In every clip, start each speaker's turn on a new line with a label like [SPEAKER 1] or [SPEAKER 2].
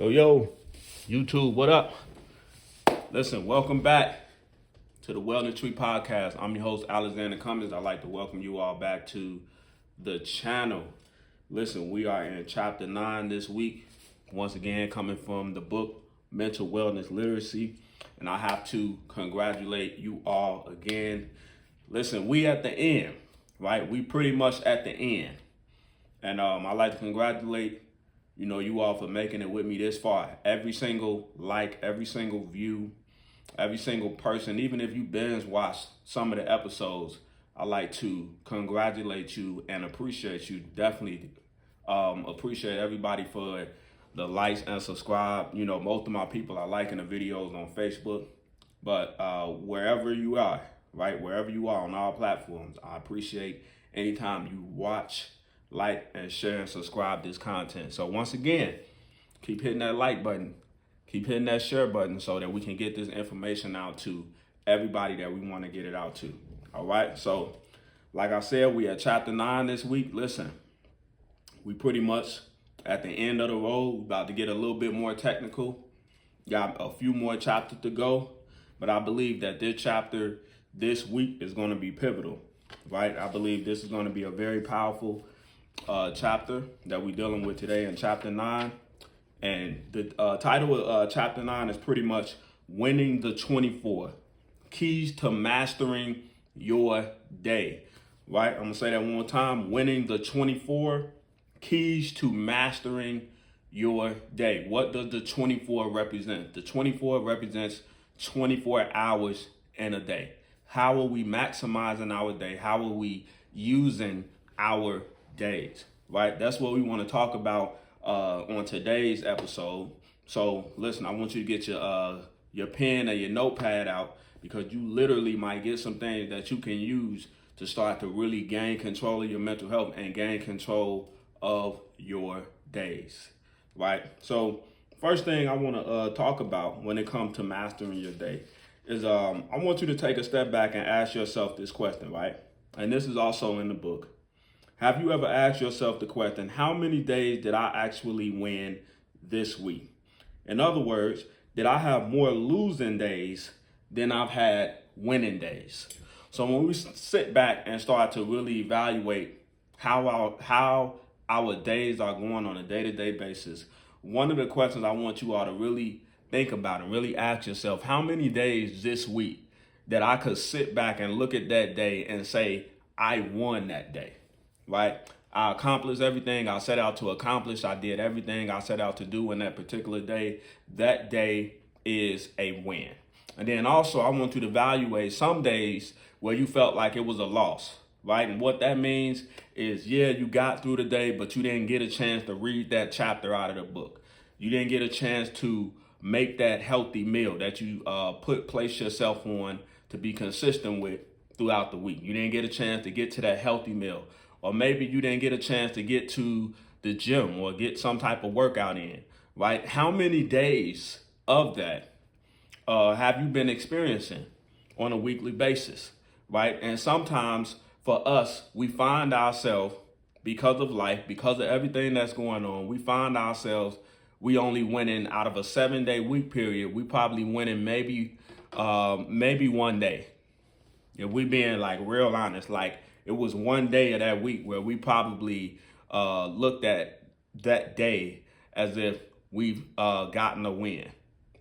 [SPEAKER 1] Yo, YouTube, what up? Listen, welcome back to the Wellness Tree Podcast. I'm your host, Alexander Cummins. I'd like to welcome you all back to the channel. Listen, we are in chapter 9 this week. Once again, coming from the book, Mental Wellness Literacy. And I have to congratulate you all again. Listen, we at the end, right? We pretty much at the end. And I'd like to congratulate you all for making it with me this far. Every single like, every single view, every single person, even if you binge watched some of the episodes, I like to congratulate you and appreciate you. Definitely appreciate everybody for the likes and subscribe. Most of my people are liking the videos on Facebook, but wherever you are, right, wherever you are on all platforms, I appreciate anytime you watch, like, and share and subscribe this content. So once again, keep hitting that like button, keep hitting that share button so that we can get this information out to everybody that we want to get it out to. All right. So like I said, we at chapter 9 this week. Listen, we pretty much at the end of the road. We're about to get a little bit more technical. Got a few more chapters to go, but I believe that this chapter this week is going to be pivotal, right? I believe this is going to be a very powerful chapter that we're dealing with today in chapter 9. And the title of chapter 9 is pretty much Winning the 24 Keys to Mastering Your Day, right? I'm going to say that one more time. Winning the 24 Keys to Mastering Your Day. What does the 24 represent? The 24 represents 24 hours in a day. How are we maximizing our day? How are we using our days, right? That's what we want to talk about on today's episode. So listen, I want you to get your pen and your notepad out, because you literally might get some things that you can use to start to really gain control of your mental health and gain control of your days, right? So first thing I want to talk about when it comes to mastering your day is I want you to take a step back and ask yourself this question, right? And this is also in the book. Have you ever asked yourself the question, how many days did I actually win this week? In other words, did I have more losing days than I've had winning days? So when we sit back and start to really evaluate how our days are going on a day-to-day basis, one of the questions I want you all to really think about and really ask yourself, how many days this week that I could sit back and look at that day and say, I won that day? Right? I accomplished everything I set out to accomplish. I did everything I set out to do in that particular day. That day is a win. And then also, I want you to evaluate some days where you felt like it was a loss, right? And what that means is, yeah, you got through the day, but you didn't get a chance to read that chapter out of the book. You didn't get a chance to make that healthy meal that you place yourself on to be consistent with throughout the week. You didn't get a chance to get to that healthy meal. Or maybe you didn't get a chance to get to the gym or get some type of workout in, right? How many days of that have you been experiencing on a weekly basis, right? And sometimes for us, we find ourselves, because of life, because of everything that's going on, we find ourselves, we only winning out of a 7-day week period. We probably winning maybe 1 day. If we being like real honest, like, it was 1 day of that week where we probably looked at that day as if we've gotten a win,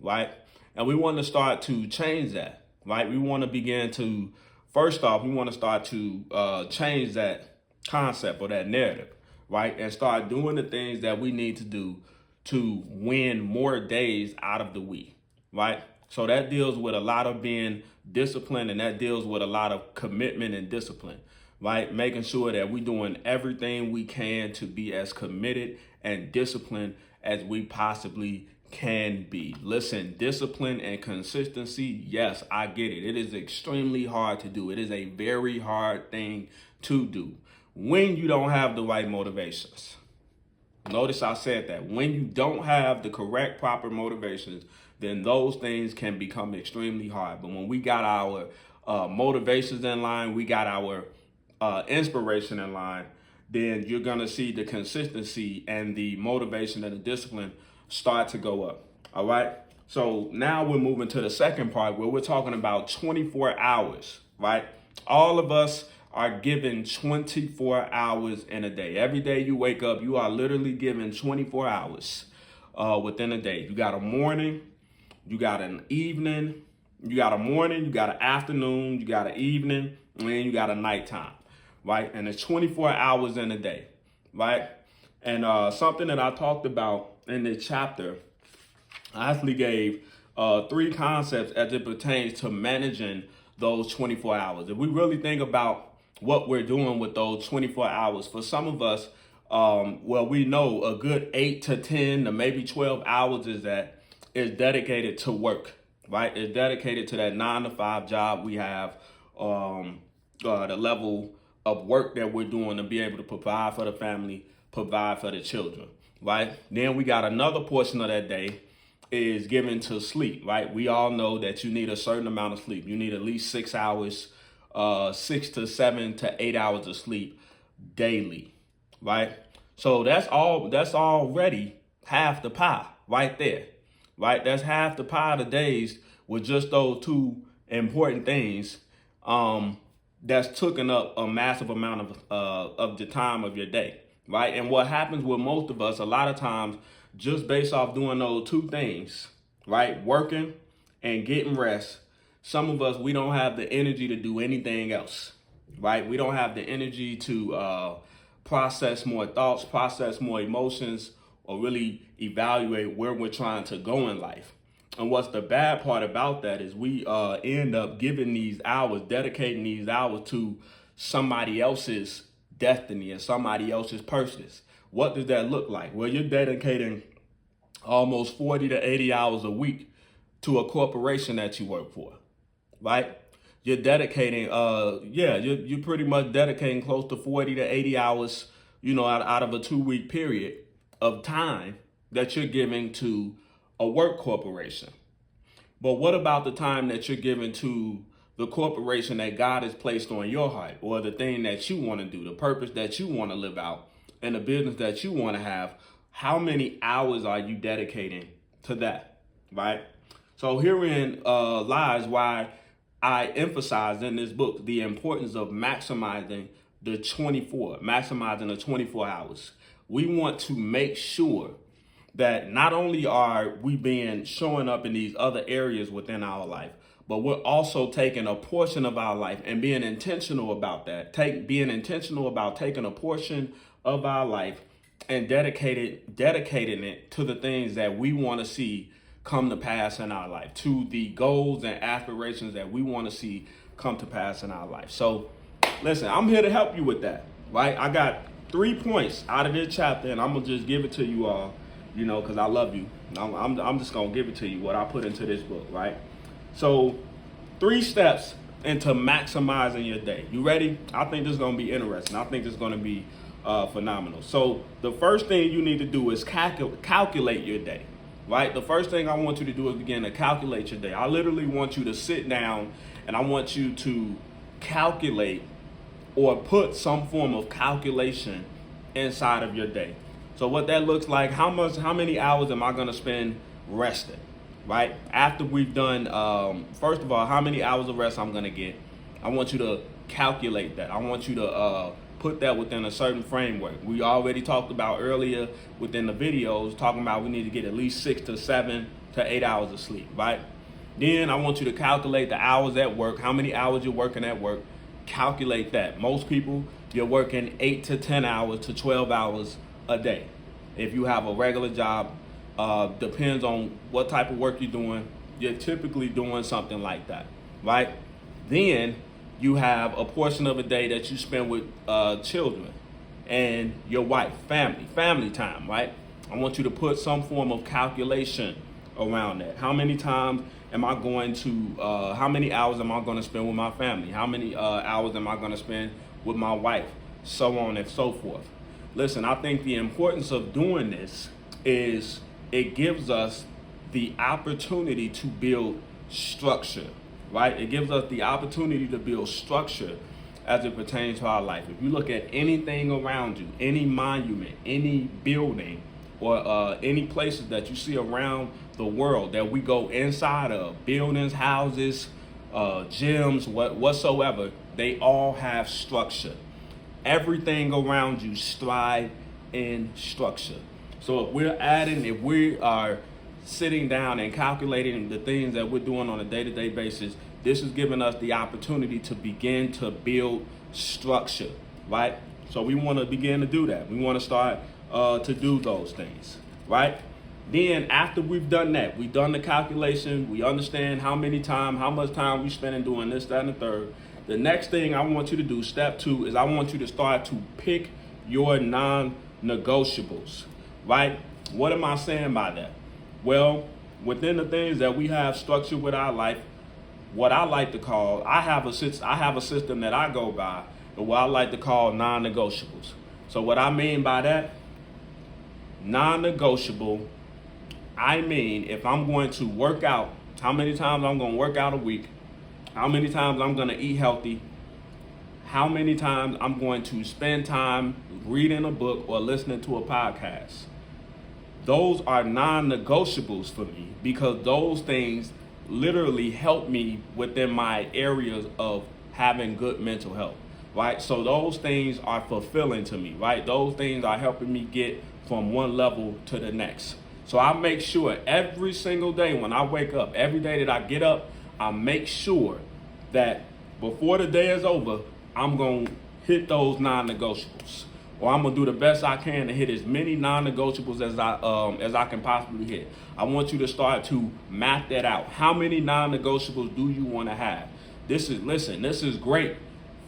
[SPEAKER 1] right? And we want to start to change that, right? We want to begin to, first off, we want to start to change that concept or that narrative, right? And start doing the things that we need to do to win more days out of the week, right? So that deals with a lot of being disciplined, and that deals with a lot of commitment and discipline, right? Making sure that we're doing everything we can to be as committed and disciplined as we possibly can be. Listen, discipline and consistency, yes, I get it. It is extremely hard to do. It is a very hard thing to do when you don't have the right motivations. Notice I said that. When you don't have the correct, proper motivations, then those things can become extremely hard. But when we got our motivations in line, we got our inspiration in line, then you're going to see the consistency and the motivation and the discipline start to go up. All right. So now we're moving to the second part where we're talking about 24 hours, right? All of us are given 24 hours in a day. Every day you wake up, you are literally given 24 hours within a day. You got a morning, you got an evening, you got a morning, you got an afternoon, you got an evening, and then you got a nighttime, right? And it's 24 hours in a day, right? And something that I talked about in this chapter, I actually gave 3 concepts as it pertains to managing those 24 hours. If we really think about what we're doing with those 24 hours, for some of us, well, we know a good 8 to 10 to maybe 12 hours is dedicated to work, right? It's dedicated to that 9 to 5 job we have, the level of work that we're doing to be able to provide for the family, provide for the children, right? Then we got another portion of that day is given to sleep, right? We all know that you need a certain amount of sleep. You need at least 6 hours, 6 to 7 to 8 hours of sleep daily, right? So that's already half the pie right there, right? That's half the pie of the days with just those 2 important things. That's taking up a massive amount of the time of your day, right? And what happens with most of us, a lot of times, just based off doing those 2 things, right? Working and getting rest. Some of us, we don't have the energy to do anything else, right? We don't have the energy to process more thoughts, process more emotions, or really evaluate where we're trying to go in life. And what's the bad part about that is we end up giving these hours, dedicating these hours to somebody else's destiny and somebody else's purpose. What does that look like? Well, you're dedicating almost 40 to 80 hours a week to a corporation that you work for, right? You're dedicating, you're pretty much dedicating close to 40 to 80 hours, out of a 2-week period of time that you're giving to a work corporation. But what about the time that you're giving to the corporation that God has placed on your heart, or the thing that you want to do, the purpose that you want to live out, and the business that you want to have? How many hours are you dedicating to that, right? So herein lies why I emphasize in this book the importance of maximizing the 24 hours. We want to make sure that not only are we showing up in these other areas within our life, but we're also taking a portion of our life and being intentional about that. Being intentional about taking a portion of our life and dedicating it to the things that we want to see come to pass in our life, to the goals and aspirations that we want to see come to pass in our life. So listen, I'm here to help you with that, right? I got 3 points out of this chapter, and I'm gonna just give it to you all, because I love you. I'm just gonna give it to you, what I put into this book, right? So 3 steps into maximizing your day. You ready? I think this is gonna be interesting. I think this is gonna be phenomenal. So the first thing you need to do is calculate your day, right? The first thing I want you to do is begin to calculate your day. I literally want you to sit down and I want you to calculate or put some form of calculation inside of your day. So what that looks like, how many hours am I going to spend resting, right? After we've done, first of all, how many hours of rest I'm going to get. I want you to calculate that. I want you to put that within a certain framework. We already talked about earlier within the videos, talking about we need to get at least 6 to 7 to 8 hours of sleep, right? Then I want you to calculate the hours at work, how many hours you're working at work. Calculate that. Most people, you're working 8 to 10 hours to 12 hours a day. If you have a regular job, depends on what type of work you're doing, you're typically doing something like that, right? Then you have a portion of a day that you spend with children and your wife, family time, right? I want you to put some form of calculation around that. How many times am I going to, how many hours am I going to spend with my family? How many hours am I going to spend with my wife? So on and so forth. Listen, I think the importance of doing this is it gives us the opportunity to build structure, right? It gives us the opportunity to build structure as it pertains to our life. If you look at anything around you, any monument, any building, or any places that you see around the world that we go inside of, buildings, houses, gyms, whatsoever, they all have structure. Everything around you strive in structure. So if we are sitting down and calculating the things that we're doing on a day-to-day basis, this is giving us the opportunity to begin to build structure, right? So we want to begin to do that. We want to start to do those things, right? Then after we've done that, we've done the calculation, we understand how much time we spend in doing this, that, and the third. The next thing I want you to do, step 2, is I want you to start to pick your non-negotiables, right? What am I saying by that? Well, within the things that we have structured with our life, what I like to call, I have a system that I go by, and what I like to call non-negotiables. So what I mean by that, non-negotiable, I mean if I'm going to work out, how many times I'm going to work out a week, how many times I'm going to eat healthy, how many times I'm going to spend time reading a book or listening to a podcast. Those are non-negotiables for me because those things literally help me within my areas of having good mental health, right? So those things are fulfilling to me, right? Those things are helping me get from one level to the next. So I make sure every single day when I wake up, every day that I get up, I make sure that before the day is over, I'm going to hit those non-negotiables. Or I'm going to do the best I can to hit as many non-negotiables as I can possibly hit. I want you to start to map that out. How many non-negotiables do you want to have? This is great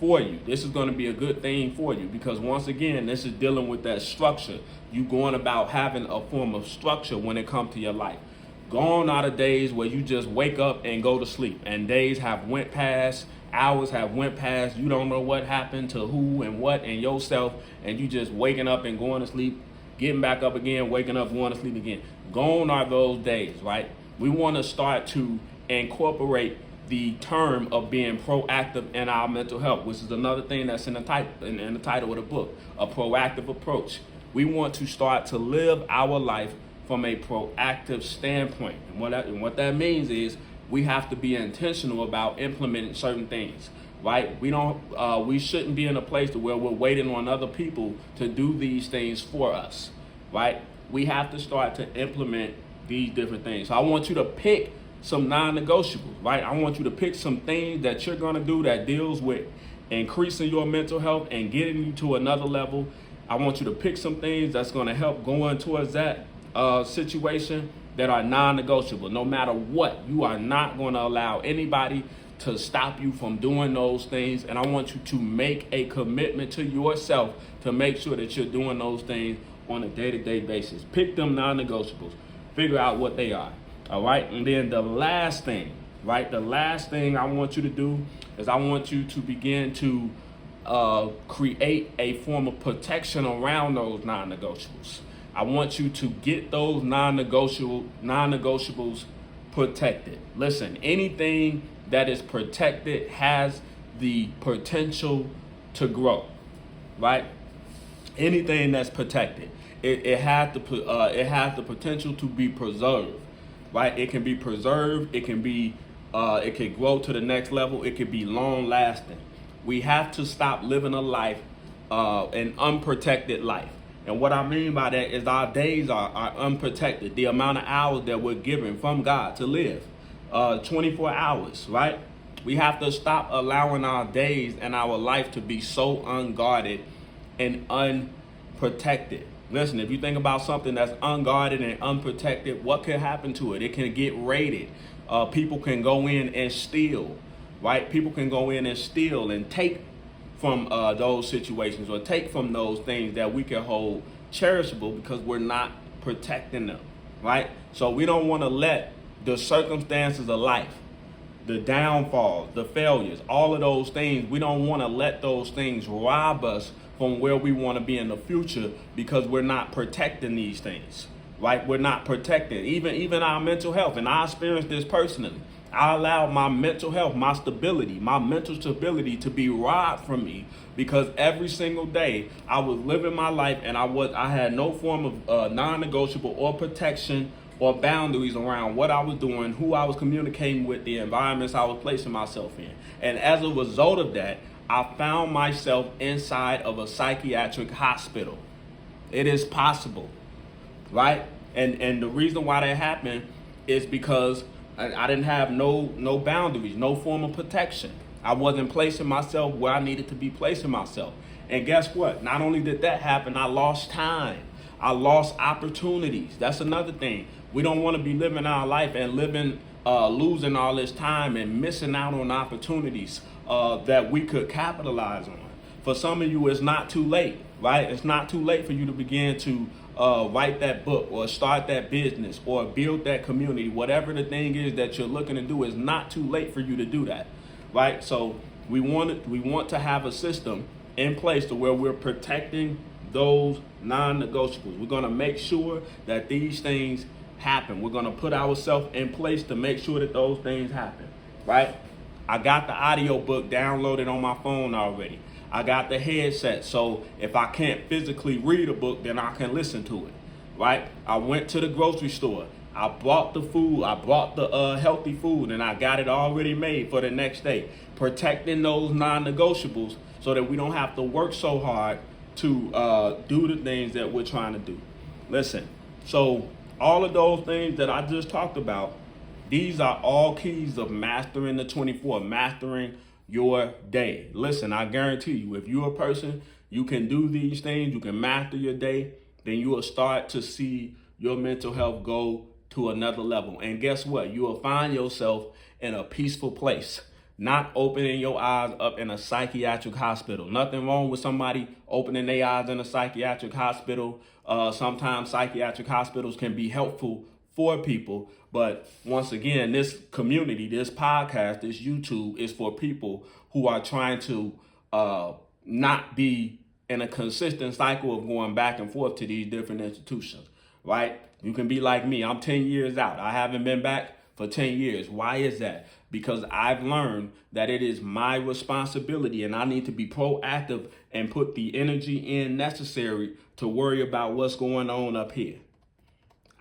[SPEAKER 1] for you. This is going to be a good thing for you because once again, this is dealing with that structure. You going about having a form of structure when it comes to your life. Gone are the days where you just wake up and go to sleep and days have went past, hours have went past, you don't know what happened to who and what and yourself, and you just waking up and going to sleep, getting back up again, waking up, going to sleep again. Gone are those days, right? We want to start to incorporate the term of being proactive in our mental health, which is another thing that's in the title of the book, a proactive approach. We want to start to live our life from a proactive standpoint. And what that means is we have to be intentional about implementing certain things, right? We shouldn't be in a place where we're waiting on other people to do these things for us, right? We have to start to implement these different things. So I want you to pick some non-negotiables, right? I want you to pick some things that you're going to do that deals with increasing your mental health and getting you to another level. I want you to pick some things that's going to help going towards that situation that are non-negotiable. No matter what, you are not going to allow anybody to stop you from doing those things. And I want you to make a commitment to yourself to make sure that you're doing those things on a day-to-day basis. Pick them non-negotiables. Figure out what they are. All right. And then the last thing, right? The last thing I want you to do is I want you to begin to create a form of protection around those non-negotiables. I want you to get those non-negotiables protected. Listen, anything that is protected has the potential to grow, right? Anything that's protected, it has the potential to be preserved, right? It can be preserved. It can grow to the next level. It can be long lasting. We have to stop living a life, an unprotected life. And what I mean by that is our days are unprotected. The amount of hours that we're given from God to live, 24 hours, right? We have to stop allowing our days and our life to be so unguarded and unprotected. Listen, if you think about something that's unguarded and unprotected, what can happen to it? It can get raided. People can go in and steal, right? People can go in and steal and take from those situations or take from those things that we can hold cherishable because we're not protecting them, right? So we don't want to let the circumstances of life, the downfalls, the failures, all of those things, we don't want to let those things rob us from where we want to be in the future because we're not protecting these things, right? We're not protecting even our mental health. And I experienced this personally. I allowed my mental health, my stability, my mental stability to be robbed from me because every single day I was living my life and I had no form of non-negotiable or protection or boundaries around what I was doing, who I was communicating with, the environments I was placing myself in. And as a result of that, I found myself inside of a psychiatric hospital. It is possible, right? And the reason why that happened is because I didn't have no boundaries, no form of protection. I wasn't placing myself where I needed to be placing myself. And guess what? Not only did that happen, I lost time. I lost opportunities. That's another thing. We don't want to be living our life and losing all this time and missing out on opportunities that we could capitalize on. For some of you, it's not too late, right? It's not too late for you to begin to write that book or start that business or build that community. Whatever the thing is that you're looking to do, is not too late for you to do that, right? So we want to have a system in place to where we're protecting those non-negotiables. We're going to make sure that these things happen. We're going to put ourselves in place to make sure that those things happen, right? I got the audio book downloaded on my phone already. I got the headset, so if I can't physically read a book, then I can listen to it, right? I went to the grocery store. I bought the food. I bought the healthy food, and I got it already made for the next day. Protecting those non-negotiables so that we don't have to work so hard to do the things that we're trying to do. Listen, so all of those things that I just talked about, these are all keys of mastering the 24, mastering your day. Listen, I guarantee you, if you're a person, you can do these things, you can master your day, then you will start to see your mental health go to another level. And guess what? You will find yourself in a peaceful place, not opening your eyes up in a psychiatric hospital. Nothing wrong with somebody opening their eyes in a psychiatric hospital. Sometimes psychiatric hospitals can be helpful for people. But once again, this community, this podcast, this YouTube is for people who are trying to not be in a consistent cycle of going back and forth to these different institutions, right? You can be like me. I'm 10 years out. I haven't been back for 10 years. Why is that? Because I've learned that it is my responsibility and I need to be proactive and put the energy in necessary to worry about what's going on up here.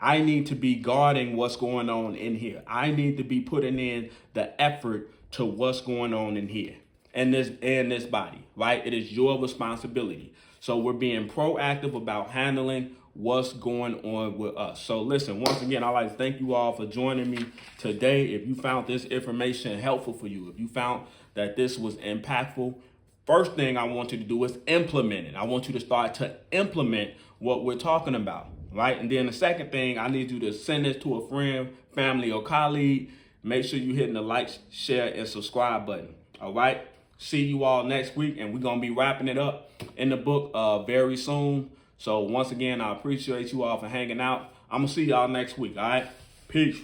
[SPEAKER 1] I need to be guarding what's going on in here. I need to be putting in the effort to what's going on in here and this body, right? It is your responsibility. So we're being proactive about handling what's going on with us. So listen, once again, I'd like to thank you all for joining me today. If you found this information helpful for you, if you found that this was impactful, first thing I want you to do is implement it. I want you to start to implement what we're talking about, right? And then the second thing, I need you to send this to a friend, family, or colleague. Make sure you're hitting the like, share, and subscribe button, all right? See you all next week, and we're going to be wrapping it up in the book very soon. So once again, I appreciate you all for hanging out. I'm going to see y'all next week, all right? Peace.